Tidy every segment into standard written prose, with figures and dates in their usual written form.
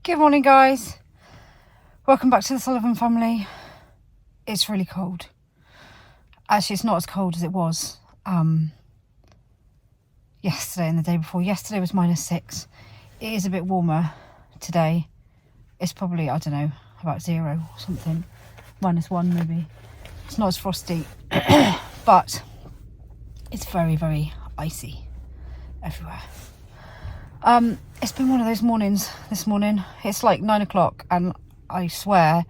Good morning, guys. Welcome back to the Sullivan family. It's really cold. Actually, it's not as cold as it was yesterday and the day before. Yesterday was -6. It is a bit warmer today. It's probably, I don't know, about 0 or something. -1 maybe. It's not as frosty, but it's very, very icy everywhere. It's been one of those mornings this morning. It's like 9 o'clock and I swear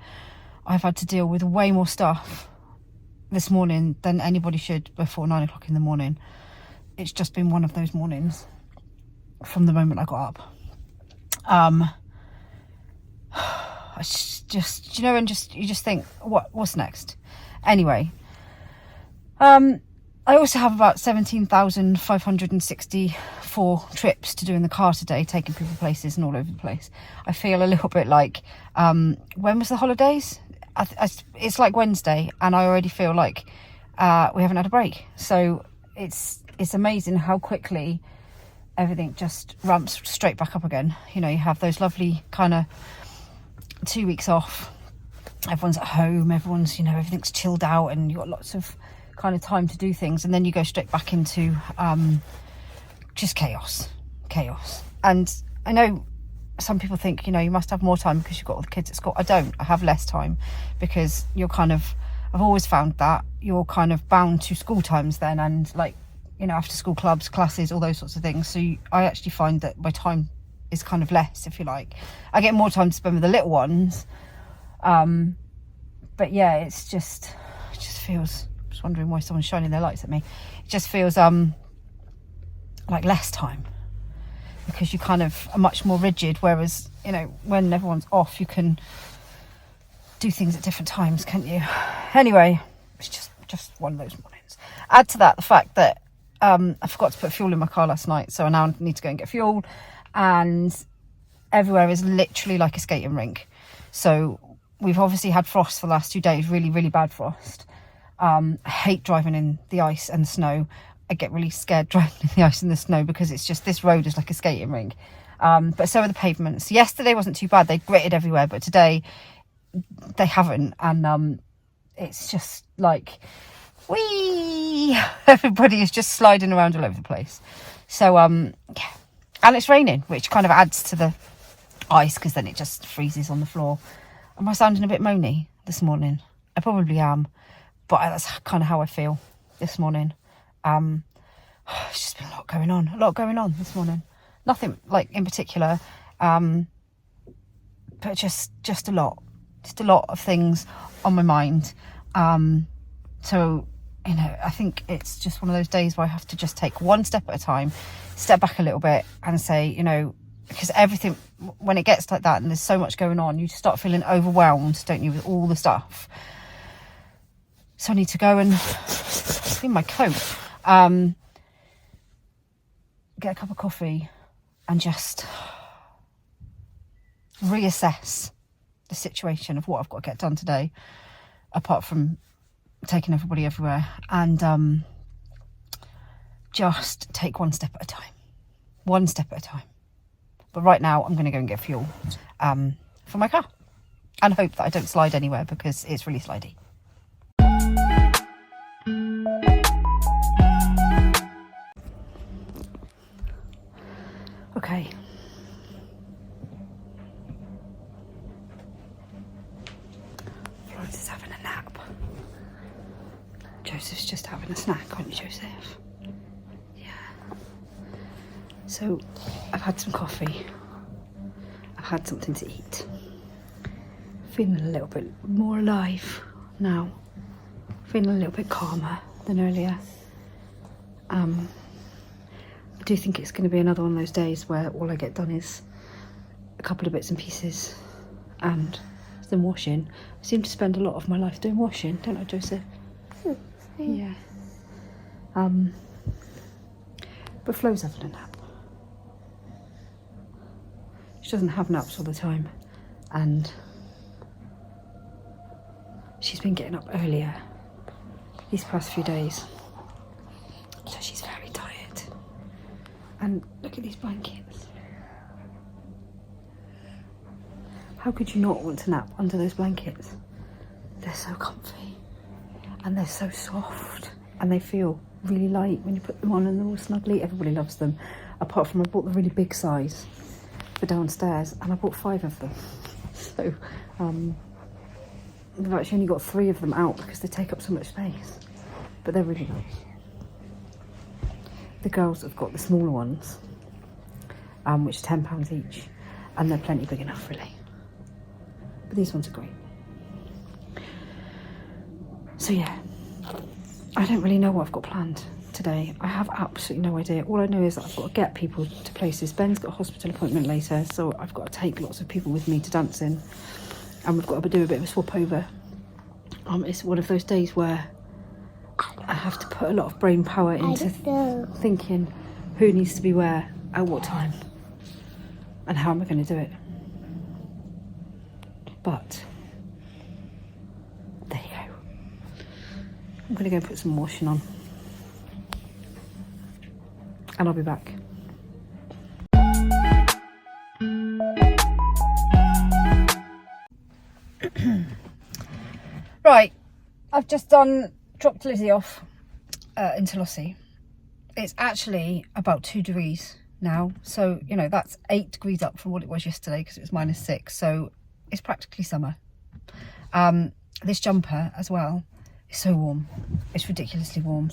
I've had to deal with way more stuff this morning than anybody should before 9 o'clock in the morning. It's just been one of those mornings from the moment I got up. I just, you know, and you just think, what's next? Anyway, I also have about 17,564 trips to do in the car today, taking people places and all over the place. I feel a little bit like, when was the holidays? It's like Wednesday and I already feel like we haven't had a break. So it's amazing how quickly everything just ramps straight back up again. You know, you have those lovely kind of 2 weeks off. Everyone's at home, everyone's, you know, everything's chilled out and you've got lots of kind of time to do things, and then you go straight back into just chaos. And I know some people think, you know, you must have more time because you've got all the kids at school. I don't. I have less time because you're kind of, I've always found that you're kind of bound to school times then, and like, you know, after school clubs, classes, all those sorts of things. So I actually find that my time is kind of less, if you like. I get more time to spend with the little ones, but yeah, it just feels, just wondering why someone's shining their lights at me. It just feels like less time because you kind of are much more rigid, whereas, you know, when everyone's off you can do things at different times, can't you? Anyway, it's just one of those mornings. Add to that the fact that I forgot to put fuel in my car last night, so I now need to go and get fuel, and everywhere is literally like a skating rink. So we've obviously had frost for the last 2 days, really, really bad frost. I hate driving in the ice and the snow. I get really scared driving in the ice and the snow because it's just, this road is like a skating rink. But so are the pavements. Yesterday wasn't too bad. They gritted everywhere, but today they haven't. And it's just like, whee! Everybody is just sliding around all over the place. So, yeah. And it's raining, which kind of adds to the ice because then it just freezes on the floor. Am I sounding a bit moany this morning? I probably am. But that's kind of how I feel this morning. It's just been a lot going on this morning. Nothing like in particular, but just a lot of things on my mind. So, you know, I think it's just one of those days where I have to just take one step at a time, step back a little bit and say, you know, because everything, when it gets like that and there's so much going on, you just start feeling overwhelmed, don't you, with all the stuff. So I need to go and in my coat, get a cup of coffee and just reassess the situation of what I've got to get done today, apart from taking everybody everywhere, and just take one step at a time. But right now I'm going to go and get fuel for my car and hope that I don't slide anywhere because it's really slidey. Okay. Florence is having a nap. Joseph's just having a snack, aren't you, Joseph? Yeah. So, I've had some coffee. I've had something to eat. Feeling a little bit more alive now. Feeling a little bit calmer than earlier. I do think it's going to be another one of those days where all I get done is a couple of bits and pieces and some washing. I seem to spend a lot of my life doing washing, don't I, Joseph? Yeah. But Flo's having a nap. She doesn't have naps all the time, and she's been getting up earlier these past few days, so she's very tired. And look at these blankets. How could you not want to nap under those blankets? They're so comfy and they're so soft and they feel really light when you put them on, and they're all snuggly. Everybody loves them, apart from I bought the really big size for downstairs and I bought 5 of them. So I've actually only got 3 of them out because they take up so much space, but they're really nice. The girls have got the smaller ones, which are £10 each, and they're plenty big enough really. But these ones are great. So yeah, I don't really know what I've got planned today. I have absolutely no idea. All I know is that I've got to get people to places. Ben's got a hospital appointment later, so I've got to take lots of people with me to dancing, and we've got to do a bit of a swap over. It's one of those days where I have to put a lot of brain power into thinking who needs to be where at what time and how am I going to do it. But there you go. I'm going to go put some washing on and I'll be back. Right, I've just dropped Lizzie off into Lossie. It's actually about 2 degrees now, so you know that's 8 degrees up from what it was yesterday because it was -6, so it's practically summer. This jumper as well is so warm, it's ridiculously warm,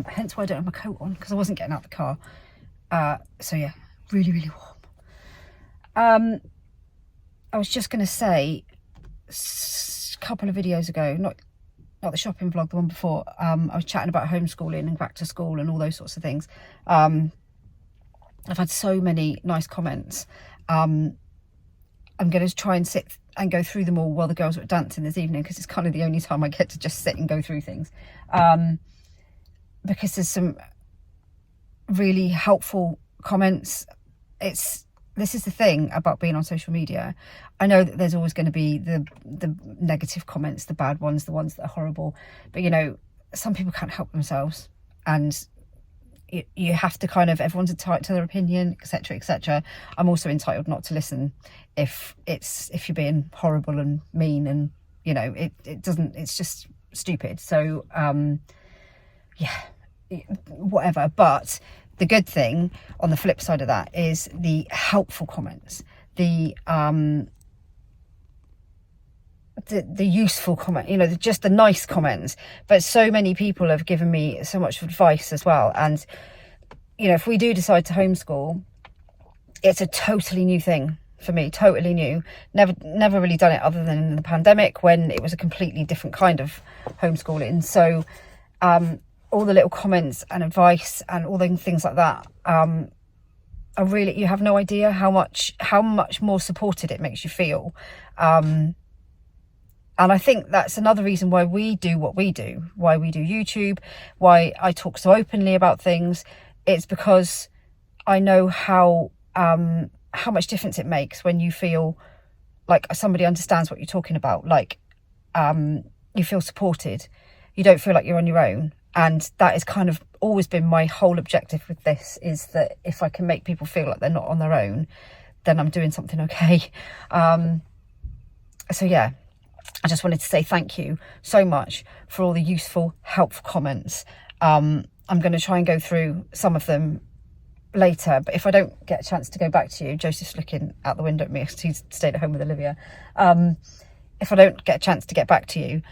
hence why I don't have my coat on because I wasn't getting out the car. So yeah, really warm. I was just going to say, a couple of videos ago, not the shopping vlog, the one before, I was chatting about homeschooling and back to school and all those sorts of things. I've had so many nice comments. I'm going to try and sit and go through them all while the girls are dancing this evening, because it's kind of the only time I get to just sit and go through things, because there's some really helpful comments. This is the thing about being on social media. I know that there's always going to be the negative comments, the bad ones, the ones that are horrible, but you know, some people can't help themselves, and you have to kind of, everyone's entitled to their opinion, etc, etc. I'm also entitled not to listen if you're being horrible and mean, and you know, it's just stupid. So yeah, whatever. But the good thing on the flip side of that is the helpful comments, the useful comment, you know, just the nice comments. But so many people have given me so much advice as well. And you know, if we do decide to homeschool, it's a totally new thing for me, totally new. Never really done it other than in the pandemic, when it was a completely different kind of homeschooling. So all the little comments and advice and all the things like that are really, you have no idea how much more supported it makes you feel. And I think that's another reason why we do what we do, why we do YouTube, why I talk so openly about things. It's because I know how much difference it makes when you feel like somebody understands what you're talking about, like you feel supported, you don't feel like you're on your own. And that has kind of always been my whole objective with this, is that if I can make people feel like they're not on their own, then I'm doing something okay. So yeah, I just wanted to say thank you so much for all the useful, helpful comments. I'm going to try and go through some of them later, but if I don't get a chance to go back to you, Joseph's looking out the window at me because he's stayed at home with Olivia. If I don't get a chance to get back to you,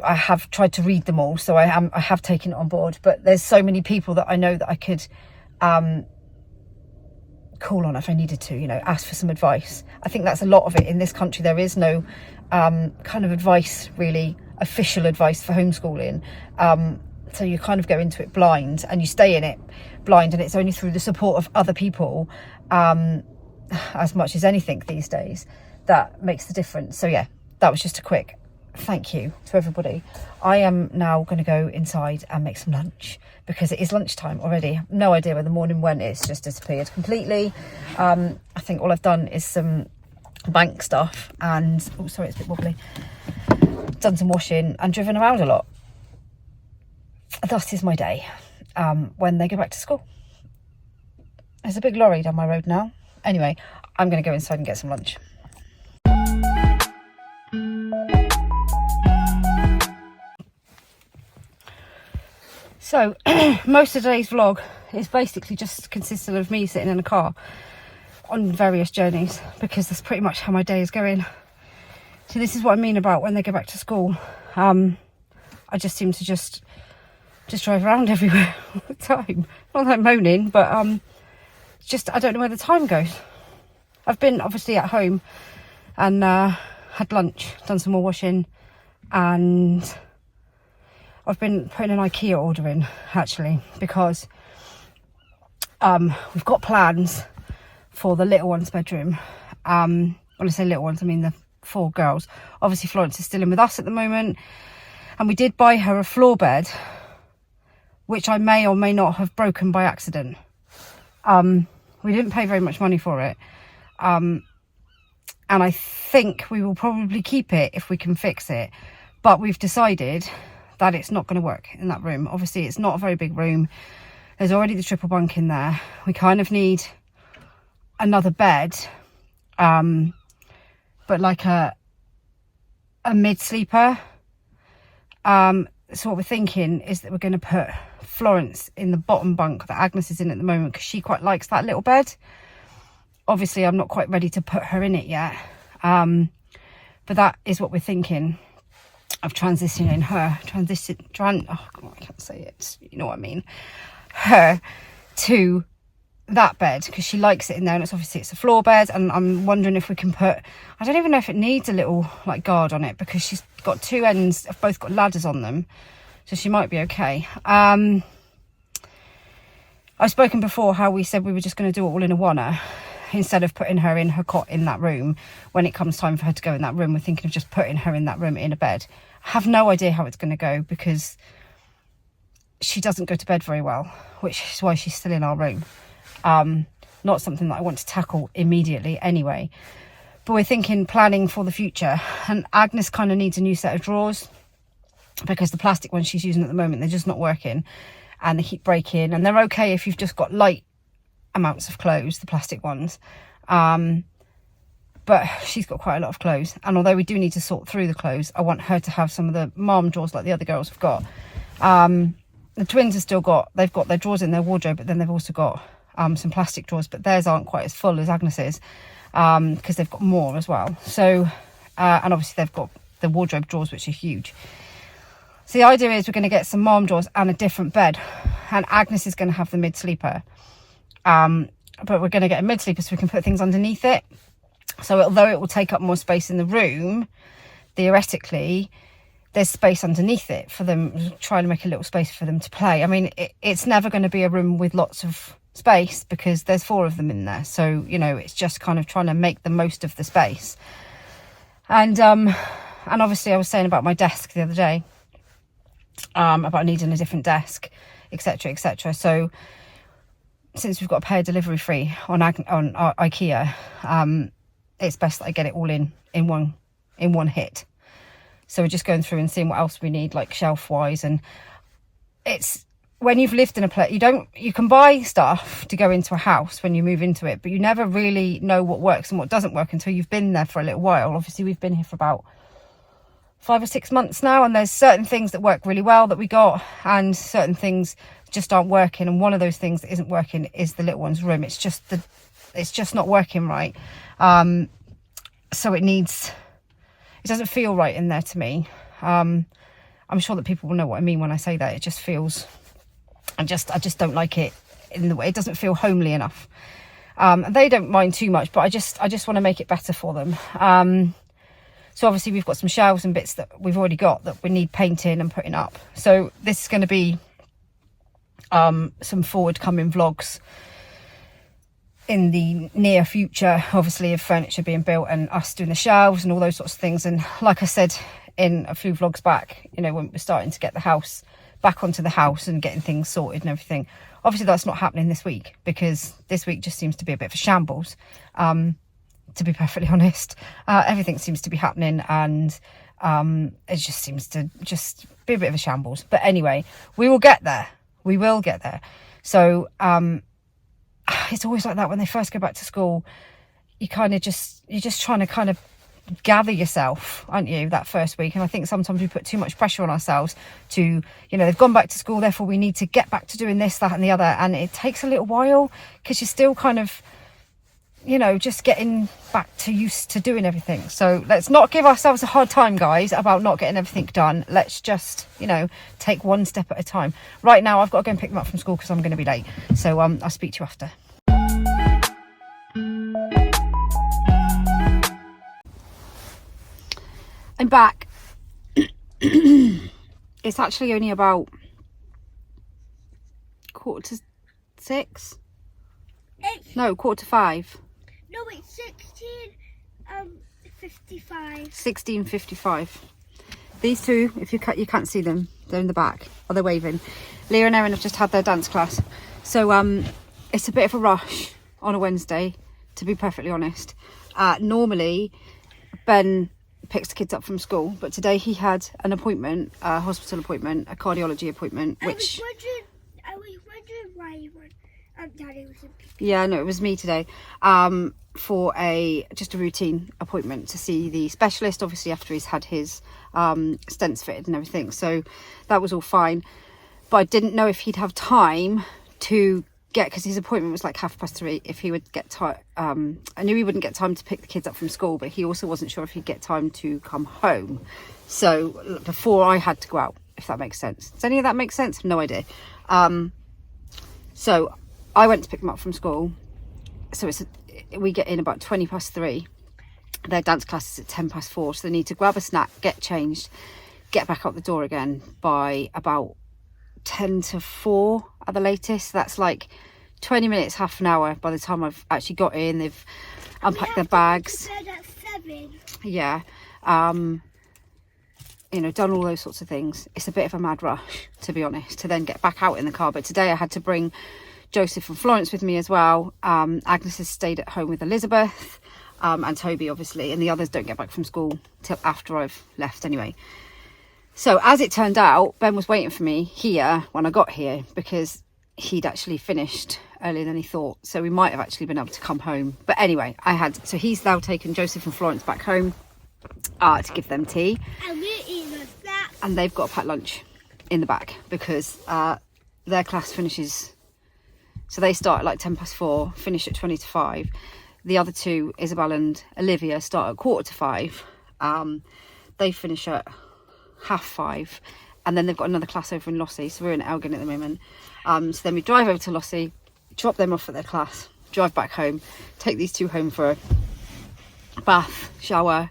I have tried to read them all, so I have taken it on board. But there's so many people that I know that I could call on if I needed to, you know, ask for some advice. I think that's a lot of it in this country. There is no kind of advice, really, official advice for homeschooling. So you kind of go into it blind, and you stay in it blind, and it's only through the support of other people, as much as anything these days, that makes the difference. So yeah, that was just a quick thank you to everybody. I am now going to go inside and make some lunch because it is lunchtime already. No idea where the morning went. It's just disappeared completely. I think all I've done is some bank stuff and, oh sorry, it's a bit wobbly, done some washing and driven around a lot. Thus is my day when they go back to school. There's a big lorry down my road now. Anyway, I'm going to go inside and get some lunch. So most of today's vlog is basically just consistent of me sitting in a car on various journeys, because that's pretty much how my day is going. So this is what I mean about when they go back to school. I just seem to just drive around everywhere all the time. Not like moaning, but it's just, I don't know where the time goes. I've been obviously at home and had lunch, done some more washing, and I've been putting an IKEA order in, actually, because we've got plans for the little one's bedroom. When I say little ones, I mean the 4 girls. Obviously Florence is still in with us at the moment, and we did buy her a floor bed, which I may or may not have broken by accident. We didn't pay very much money for it, and I think we will probably keep it if we can fix it, but we've decided that it's not going to work in that room. Obviously it's not a very big room, there's already the triple bunk in there. We kind of need another bed, but like a mid sleeper. So what we're thinking is that we're going to put Florence in the bottom bunk that Agnes is in at the moment, because she quite likes that little bed. Obviously I'm not quite ready to put her in it yet, but that is what we're thinking of transitioning her, oh God, I can't say it, you know what I mean, her to that bed, because she likes it in there, and it's obviously it's a floor bed, and I'm wondering if we can put, I don't even know if it needs a little like guard on it, because she's got 2 ends, have both got ladders on them, so she might be okay. I've spoken before how we said we were just going to do it all in a oneer instead of putting her in her cot in that room. When it comes time for her to go in that room, we're thinking of just putting her in that room in a bed. I have no idea how it's going to go, because she doesn't go to bed very well, which is why she's still in our room. Not something that I want to tackle immediately anyway, but we're thinking, planning for the future. And Agnes kind of needs a new set of drawers, because the plastic ones she's using at the moment, they're just not working and they keep breaking, and they're okay if you've just got light amounts of clothes, the plastic ones, but she's got quite a lot of clothes, and although we do need to sort through the clothes, I want her to have some of the mom drawers like the other girls have got. The twins have still got, they've got their drawers in their wardrobe, but then they've also got some plastic drawers, but theirs aren't quite as full as Agnes's, because they've got more as well. So and obviously they've got the wardrobe drawers, which are huge. So the idea is we're going to get some mom drawers and a different bed, and Agnes is going to have the mid sleeper, but we're going to get a mid sleeper so we can put things underneath it. So although it will take up more space in the room, theoretically there's space underneath it for them, trying to make a little space for them to play. I mean, it's never going to be a room with lots of space, because there's 4 of them in there, so you know, it's just kind of trying to make the most of the space. And obviously I was saying about my desk the other day, about needing a different desk, etc, etc. So since we've got to pay a delivery fee on IKEA, it's best that I get it all in one hit. So we're just going through and seeing what else we need, like shelf wise. And it's, when you've lived in a place, you can buy stuff to go into a house when you move into it, but you never really know what works and what doesn't work until you've been there for a little while. Obviously we've been here for about 5 or 6 months now, and there's certain things that work really well that we got, and certain things just aren't working. And one of those things that isn't working is the little one's room. It's just not working right. So it doesn't feel right in there to me. I'm sure that people will know what I mean when I say that. It just feels, I just don't like it in the way, it doesn't feel homely enough. They don't mind too much, but I just want to make it better for them. So obviously we've got some shelves and bits that we've already got that we need painting and putting up. So this is going to be some forward coming vlogs in the near future, obviously, of furniture being built and us doing the shelves and all those sorts of things. And like I said in a few vlogs back, you know, when we're starting to get the house back onto the house and getting things sorted and everything, obviously that's not happening this week, because this week just seems to be a bit of a shambles. To be perfectly honest, everything seems to be happening, and it just seems to just be a bit of a shambles. But anyway, we will get there. We will get there. So it's always like that when they first go back to school. You're just trying to kind of gather yourself, aren't you, that first week. And I think sometimes we put too much pressure on ourselves to, you know, they've gone back to school, therefore we need to get back to doing this, that and the other. And it takes a little while because you're still kind of, you know, just getting back to used to doing everything. So let's not give ourselves a hard time, guys, about not getting everything done. Let's just, you know, take one step at a time. Right now I've got to go and pick them up from school because I'm going to be late. So I'll speak to you after. I'm back. It's actually only about 5:45. No, 5:45. No, it's 16:55. 16:55. These two, if you can't see them, they're in the back. Oh, they're waving. Leah and Erin have just had their dance class. So it's a bit of a rush on a Wednesday, to be perfectly honest. Normally, Ben picks the kids up from school, but today he had an appointment, a hospital appointment, a cardiology appointment, which I was wondering why you weren't Daddy was in PPE. Yeah, no, it was me today, for just a routine appointment to see the specialist, obviously after he's had his stents fitted and everything. So that was all fine, but I didn't know if he'd have time to get, because his appointment was like 3:30, if he would get time. I knew he wouldn't get time to pick the kids up from school, but he also wasn't sure if he'd get time to come home, so before I had to go out, if that makes sense. Does any of that make sense? No idea. So I went to pick them up from school, so we get in about 3:20. Their dance class is at 4:10, so they need to grab a snack, get changed, get back out the door again by about 3:50 at the latest. That's like 20 minutes, half an hour by the time I've actually got in. They've unpacked their bags. At 7. Yeah. You know, done all those sorts of things. It's a bit of a mad rush, to be honest, to then get back out in the car. But today I had to bring Joseph and Florence with me as well. Agnes has stayed at home with Elizabeth, and Toby, obviously, and the others don't get back from school till after I've left anyway. So as it turned out, Ben was waiting for me here when I got here, because he'd actually finished earlier than he thought, so we might have actually been able to come home. But anyway, so he's now taken Joseph and Florence back home to give them tea, And we're eating a snack. and they've got a packed lunch in the back, because their class finishes, so they start at like 4:10, finish at 5:20. The other two, Isabel and Olivia, start at 4:45. They finish at 5:30, and then they've got another class over in Lossy, so we're in Elgin at the moment. So then we drive over to Lossy, drop them off at their class, drive back home, take these two home for a bath, shower,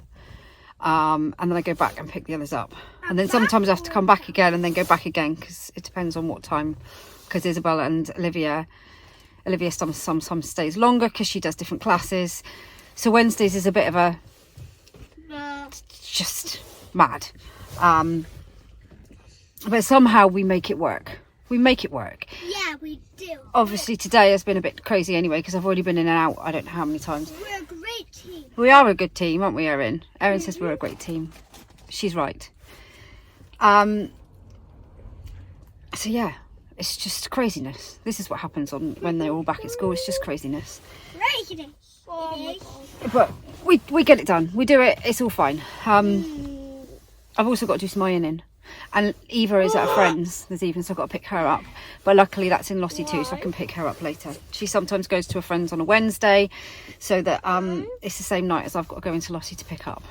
and then I go back and pick the others up. And then sometimes I have to come back again and then go back again, because it depends on what time, because Isabel and Olivia sometimes stays longer because she does different classes. So Wednesdays is a bit of a just mad, but somehow we make it work. Yeah, we do. Obviously today has been a bit crazy anyway, because I've already been in and out I don't know how many times. We're a great team. We are a good team, aren't we, Erin? Erin says we're a great team. She's right. So yeah, it's just craziness. This is what happens when they're all back at school. It's just craziness. Craziness. But we get it done. We do it. It's all fine. I've also got to do some ironing. And Eva is at a friend's this evening, so I've got to pick her up. But luckily that's in Lossy too, so I can pick her up later. She sometimes goes to a friend's on a Wednesday, so that it's the same night as I've got to go into Lossy to pick up.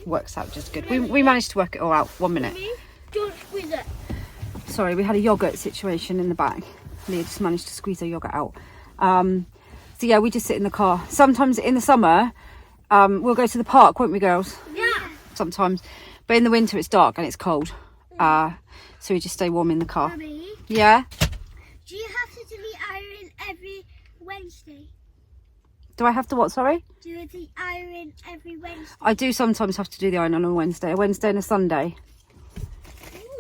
Works out just good. We managed to work it all out. 1 minute. Don't squeeze it. Sorry, we had a yoghurt situation in the back. Leah just managed to squeeze her yoghurt out. So yeah, we just sit in the car. Sometimes in the summer, we'll go to the park, won't we, girls? Yeah. Sometimes. But in the winter it's dark and it's cold. So we just stay warm in the car. Mommy, Yeah? do you have to do the iron every Wednesday? Do I have to what, sorry? Do the iron every Wednesday? I do sometimes have to do the iron on a Wednesday and a Sunday.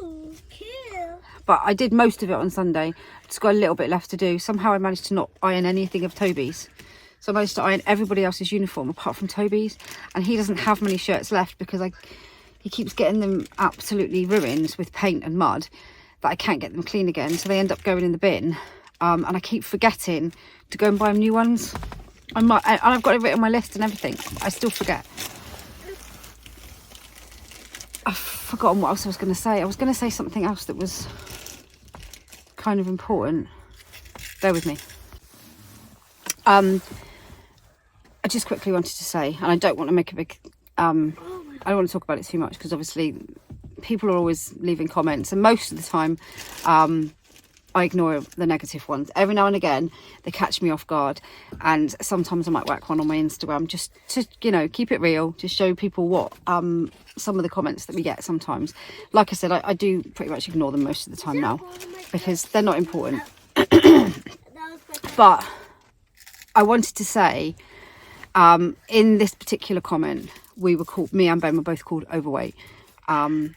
Ooh, cool. But I did most of it on Sunday. Just got a little bit left to do. Somehow I managed to not iron anything of Toby's. So I managed to iron everybody else's uniform apart from Toby's. And he doesn't have many shirts left because he keeps getting them absolutely ruined with paint and mud that I can't get them clean again. So they end up going in the bin. And I keep forgetting to go and buy them new ones. And I've got it written on my list and everything. I still forget. I've forgotten what else I was going to say. I was going to say something else that was kind of important. Bear with me. I just quickly wanted to say, and I don't want to make a big, I don't want to talk about it too much, because obviously people are always leaving comments, and most of the time I ignore the negative ones. Every now and again they catch me off guard, and sometimes I might whack one on my Instagram just to, you know, keep it real, to show people what some of the comments that we get sometimes. Like I said, I do pretty much ignore them most of the time now, because they're not important. But I wanted to say, in this particular comment, me and Ben were both called overweight, and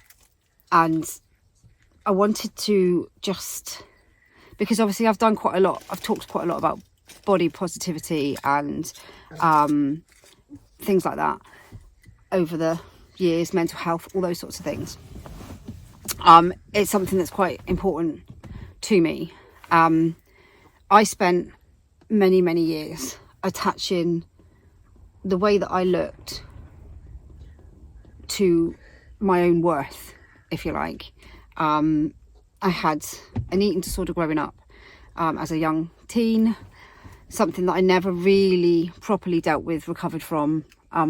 I wanted to just, because obviously I've talked quite a lot about body positivity and things like that over the years, mental health, all those sorts of things. It's something that's quite important to me. I spent many years attaching the way that I looked to my own worth, if you like. I had an eating disorder growing up as a young teen, something that I never really properly dealt with, recovered from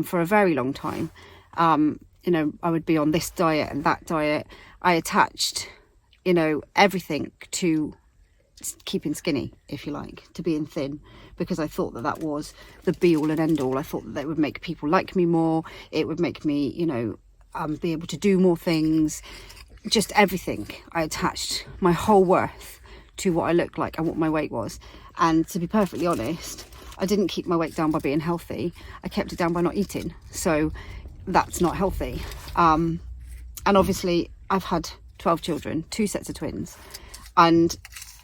for a very long time. You know, I would be on this diet and that diet. I attached, you know, everything to keeping skinny, if you like, to being thin, because I thought that that was the be all and end all. I thought that would make people like me more. It would make me, you know, be able to do more things. Just everything. I attached my whole worth to what I looked like and what my weight was. And to be perfectly honest, I didn't keep my weight down by being healthy. I kept it down by not eating. So that's not healthy. And obviously I've had 12 children, 2 sets of twins, and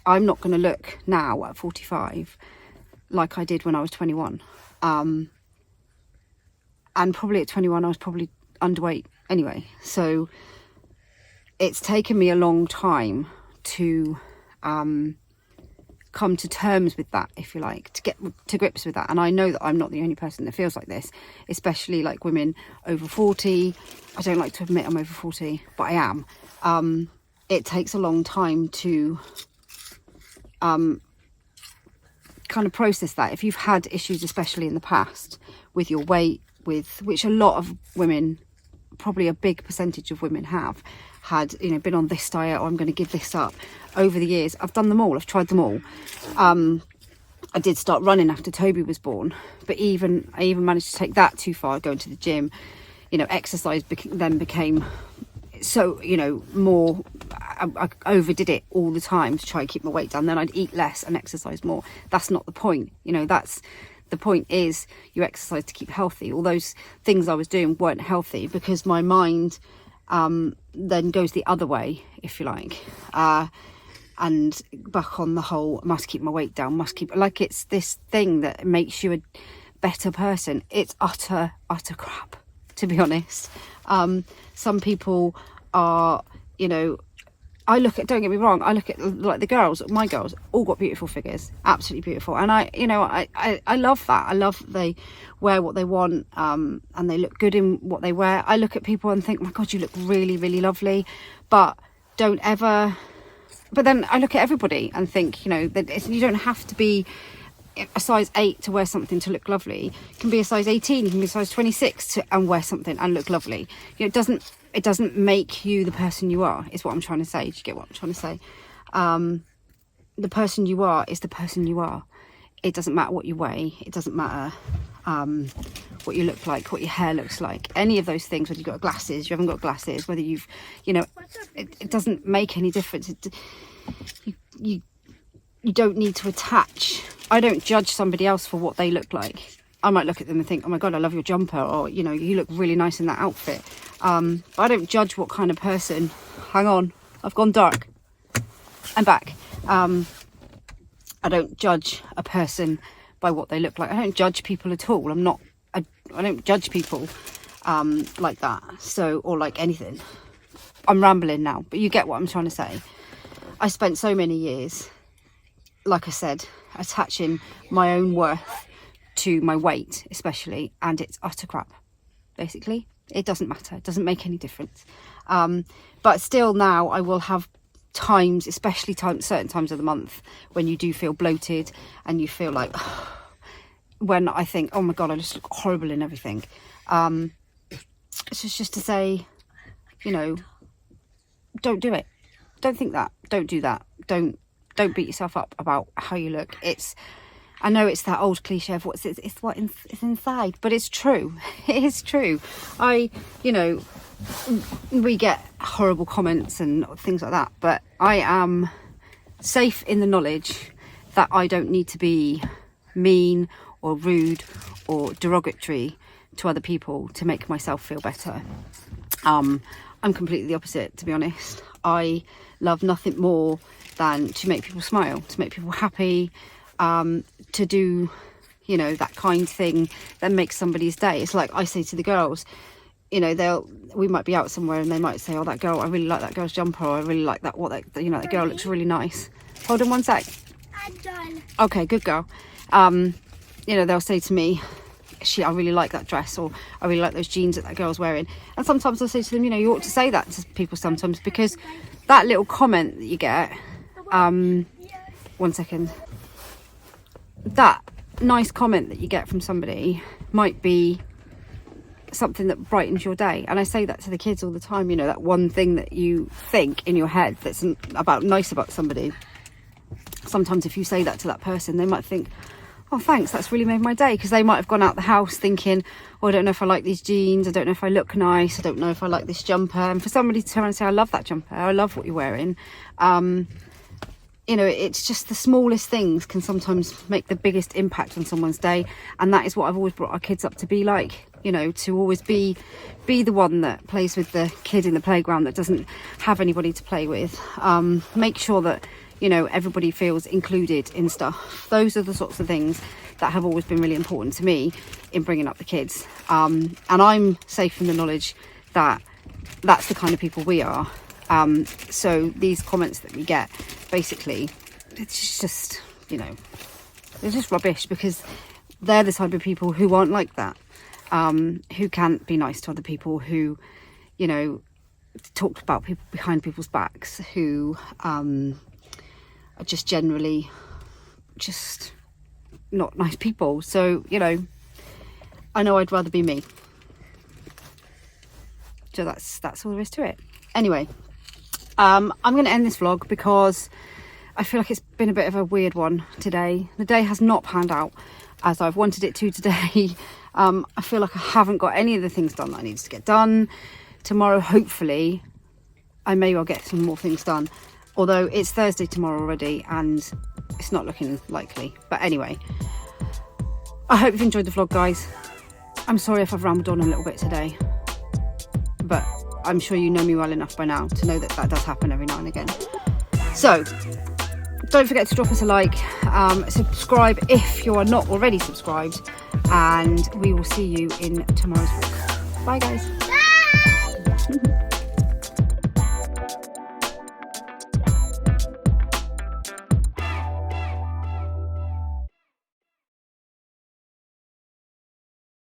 I'm not going to look now at 45 like I did when I was 21. And probably at 21 I was probably underweight anyway. So it's taken me a long time to come to terms with that, if you like, to get to grips with that. And I know that I'm not the only person that feels like this, especially like women over 40. I don't like to admit I'm over 40, but I am. It takes a long time to kind of process that. If you've had issues, especially in the past, with your weight, with which a lot of women, probably a big percentage of women have had, you know, been on this diet, or I'm going to give this up. Over the years, I've done them all. I've tried them all. I did start running after Toby was born, but I even managed to take that too far, going to the gym. You know, exercise then became so, you know, more, I overdid it all the time to try and keep my weight down. Then I'd eat less and exercise more. That's not the point. You know, that's the point, is you exercise to keep healthy. All those things I was doing weren't healthy, because my mind then goes the other way, if you like, and back on the whole, must keep my weight down, must keep, like, it's this thing that makes you a better person. It's utter crap, to be honest. Some people are, you know, I look at, don't get me wrong, I look at like the girls, my girls, all got beautiful figures, absolutely beautiful. And I, you know, I love that. I love that they wear what they want, and they look good in what they wear. I look at people and think, my God, you look really lovely. But don't ever, but then I look at everybody and think, you know, that you don't have to be a size 8 to wear something to look lovely. You can be a size 18, you can be a size 26 and wear something and look lovely. You know, it doesn't make you the person you are, is what I'm trying to say. Do you get what I'm trying to say? The person you are is the person you are. It doesn't matter what you weigh. It doesn't matter what you look like, what your hair looks like, any of those things, whether you've got glasses, you haven't got glasses, whether you've, you know, it doesn't make any difference. You don't need to attach. I don't judge somebody else for what they look like. I might look at them and think, oh my God, I love your jumper, or, you know, you look really nice in that outfit. But I don't judge what kind of person. Hang on, I've gone dark. I'm back. I don't judge a person by what they look like. I don't judge people at all. I don't judge people like that. So, or like anything. I'm rambling now, but you get what I'm trying to say. I spent so many years, like I said, attaching my own worth to my weight, especially, and it's utter crap, basically. It doesn't matter. It doesn't make any difference. But still now I will have times, especially certain times of the month, when you do feel bloated and you feel like, when I think, oh my God, I just look horrible in everything. It's just to say, you know, don't do it. Don't think that. Don't do that. Don't beat yourself up about how you look. I know it's that old cliche of it's what is inside, but it's true. It is true. You know, we get horrible comments and things like that, but I am safe in the knowledge that I don't need to be mean or rude or derogatory to other people to make myself feel better. I'm completely the opposite, to be honest. I love nothing more than to make people smile, to make people happy, to do, you know, that kind thing that makes somebody's day. It's like I say to the girls, you know, we might be out somewhere and they might say, oh, that girl, I really like that girl's jumper, or I really like that, you know, that girl looks really nice. Hold on one sec. I'm done. Okay, good girl. You know, they'll say to me, I really like that dress, or I really like those jeans that girl's wearing. And sometimes I'll say to them, you know, you ought to say that to people sometimes, because that little comment that you get, 1 second, that nice comment that you get from somebody might be something that brightens your day. And I say that to the kids all the time, you know, that one thing that you think in your head that's nice about somebody. Sometimes if you say that to that person, they might think, oh, thanks, that's really made my day, because they might have gone out the house thinking, oh, I don't know if I like these jeans, I don't know if I look nice, I don't know if I like this jumper. And for somebody to turn around and say, I love that jumper, I love what you're wearing, you know, it's just the smallest things can sometimes make the biggest impact on someone's day. And that is what I've always brought our kids up to be like, you know, to always be the one that plays with the kid in the playground that doesn't have anybody to play with. Make sure that, you know, everybody feels included in stuff. Those are the sorts of things that have always been really important to me in bringing up the kids. And I'm safe in the knowledge that that's the kind of people we are. So these comments that we get, basically, it's just, you know, they're just rubbish, because they're the type of people who aren't like that, who can't be nice to other people, who, you know, talk about people behind people's backs, who are just generally just not nice people. So, you know I'd rather be me. So that's all there is to it. Anyway, I'm going to end this vlog because I feel like it's been a bit of a weird one today. The day has not panned out as I've wanted it to today. I feel like I haven't got any of the things done that I needed to get done. Tomorrow, hopefully, I may well get some more things done. Although it's Thursday tomorrow already and it's not looking likely. But anyway, I hope you've enjoyed the vlog, guys. I'm sorry if I've rambled on a little bit today, but I'm sure you know me well enough by now to know that that does happen every now and again. So don't forget to drop us a like, subscribe if you are not already subscribed, and we will see you in tomorrow's vlog. Bye, guys. Bye.